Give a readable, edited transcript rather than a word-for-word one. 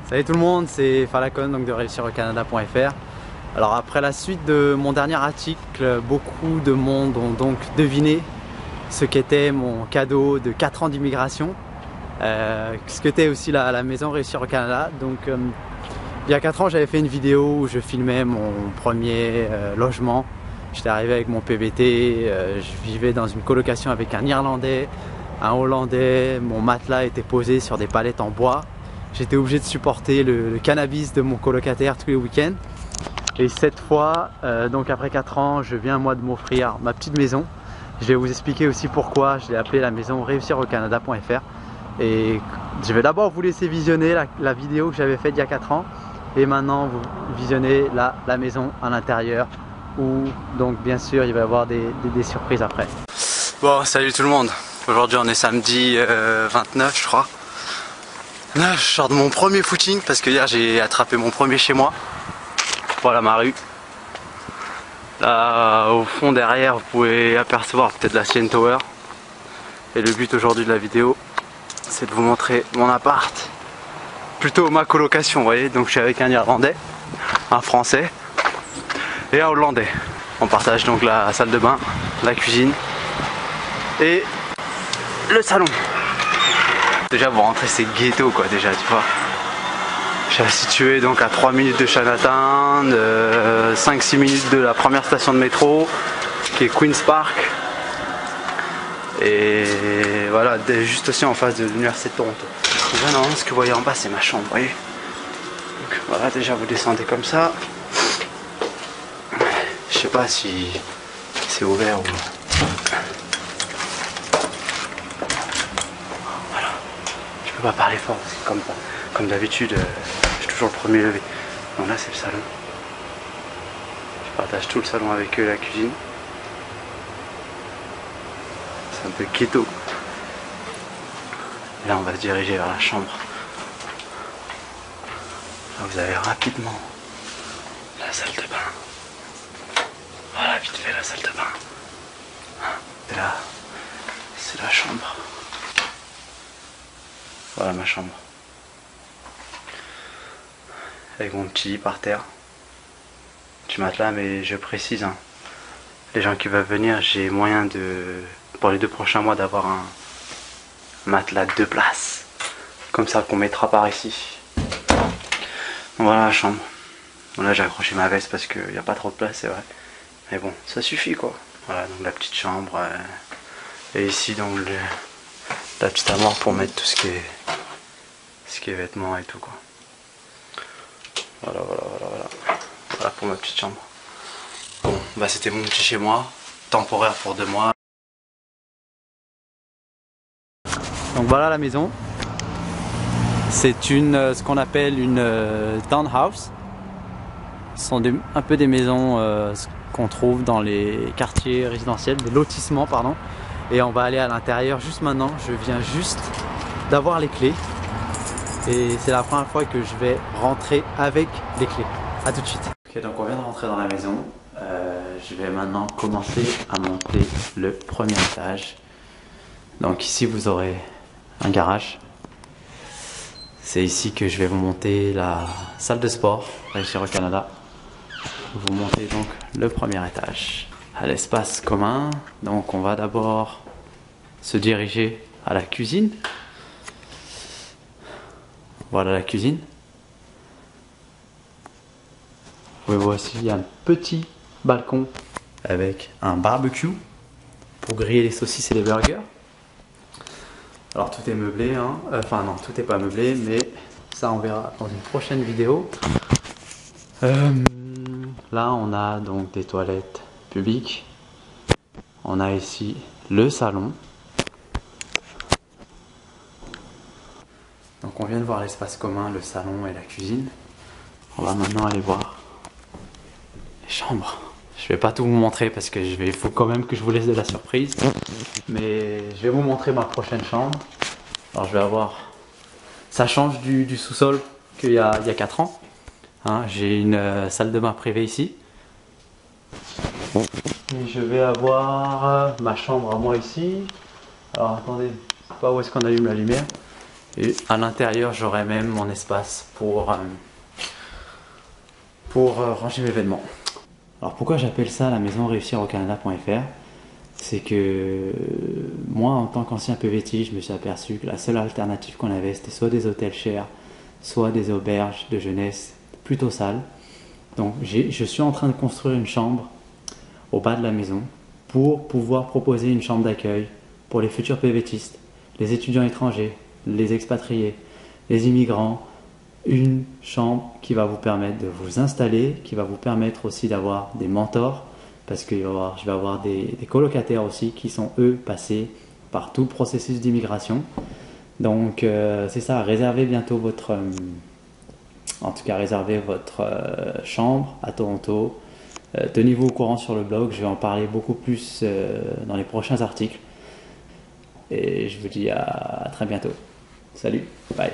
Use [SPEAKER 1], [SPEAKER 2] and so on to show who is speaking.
[SPEAKER 1] Salut tout le monde, c'est Falacon donc de réussiraucanada.fr. Alors après la suite de mon dernier article, beaucoup de monde ont donc deviné ce qu'était mon cadeau de 4 ans d'immigration, ce qu'était aussi la maison Réussir au Canada. Donc il y a 4 ans j'avais fait une vidéo où je filmais mon premier logement. J'étais arrivé avec mon PVT, je vivais dans une colocation avec un Irlandais, un Hollandais, mon matelas était posé sur des palettes en bois. J'étais obligé de supporter le cannabis de mon colocataire tous les week-ends. Et cette fois, donc après 4 ans, je viens moi de m'offrir ma petite maison. Je vais vous expliquer aussi pourquoi je l'ai appelée la maison réussiraucanada.fr. Et je vais d'abord vous laisser visionner la vidéo que j'avais faite il y a 4 ans. Et maintenant, vous visionnez la maison à l'intérieur. Où donc bien sûr, il va y avoir des surprises après. Bon, salut tout le monde. Aujourd'hui, on est samedi 29, je crois. Là, je sors de mon premier footing parce que hier j'ai attrapé mon premier chez moi. Voilà ma rue. Là au fond derrière vous pouvez apercevoir peut-être la CN Tower. Et le but aujourd'hui de la vidéo c'est de vous montrer mon appart. Plutôt ma colocation, vous voyez. Donc je suis avec un Irlandais, un Français et un Hollandais. On partage donc la salle de bain, la cuisine et le salon. Déjà vous rentrez c'est ghetto quoi déjà tu vois. Je suis situé donc à 3 minutes de Chinatown, 5-6 minutes de la première station de métro qui est Queen's Park. Et voilà, juste aussi en face de l'université de Toronto. Déjà normalement ce que vous voyez en bas c'est ma chambre, vous voyez. Donc voilà, déjà vous descendez comme ça. Je sais pas si c'est ouvert ou... Je peux pas parler fort parce que comme d'habitude je suis toujours le premier levé. Donc là c'est le salon. Je partage tout le salon avec eux, la cuisine. C'est un peu ghetto. Et là on va se diriger vers la chambre. Là vous avez rapidement la salle de bain. Voilà vite fait la salle de bain. Et là c'est la chambre. Voilà ma chambre. Avec mon petit lit par terre. Du matelas, mais je précise, hein, les gens qui veulent venir, j'ai moyen de, pour les 2 prochains mois, d'avoir un matelas 2 places. Comme ça qu'on mettra par ici. Donc voilà la chambre. Bon, là j'ai accroché ma veste parce qu'il n'y a pas trop de place, c'est vrai. Mais bon, ça suffit quoi. Voilà, donc la petite chambre. Et ici donc la petite armoire pour mettre tout ce qui est vêtements et tout quoi. Voilà pour ma petite chambre. Bon bah c'était mon petit chez moi, temporaire pour 2 mois. Donc voilà la maison. C'est ce qu'on appelle une townhouse. Ce sont un peu des maisons qu'on trouve dans les quartiers résidentiels, des lotissements pardon. Et on va aller à l'intérieur juste maintenant. Je viens juste d'avoir les clés. Et c'est la première fois que je vais rentrer avec les clés. A tout de suite. Ok, donc on vient de rentrer dans la maison. Je vais maintenant commencer à monter le premier étage. Donc ici vous aurez un garage. C'est ici que je vais vous monter la salle de sport Réussir au Canada. Vous montez donc le premier étage. À l'espace commun. Donc on va d'abord se diriger à la cuisine. Voilà la cuisine. Vous pouvez voir aussi, il y a un petit balcon avec un barbecue pour griller les saucisses et les burgers. Alors tout est meublé, hein. Enfin non, tout n'est pas meublé, mais ça on verra dans une prochaine vidéo. Là on a donc des toilettes publiques. On a ici le salon. Donc on vient de voir l'espace commun, le salon et la cuisine. On va maintenant aller voir les chambres. Je vais pas tout vous montrer parce que il faut quand même que je vous laisse de la surprise. Mais je vais vous montrer ma prochaine chambre. Alors je vais avoir... Ça change du sous-sol qu'il y a 4 ans. Hein, j'ai une salle de bain privée ici. Et je vais avoir ma chambre à moi ici. Alors attendez, je sais pas où est-ce qu'on allume la lumière. Et à l'intérieur, j'aurai même mon espace pour ranger mes vêtements. Alors pourquoi j'appelle ça la maison réussir au Canada.fr? C'est que moi, en tant qu'ancien PVT, je me suis aperçu que la seule alternative qu'on avait, c'était soit des hôtels chers, soit des auberges de jeunesse plutôt sales. Donc je suis en train de construire une chambre au bas de la maison pour pouvoir proposer une chambre d'accueil pour les futurs PVTistes, les étudiants étrangers, les expatriés, les immigrants. Une chambre qui va vous permettre de vous installer, qui va vous permettre aussi d'avoir des mentors, parce que je vais avoir des colocataires aussi qui sont eux passés par tout le processus d'immigration. Donc c'est ça, réservez bientôt votre chambre à Toronto. Tenez-vous au courant sur le blog, je vais en parler beaucoup plus dans les prochains articles. Et je vous dis à très bientôt. Salut, bye.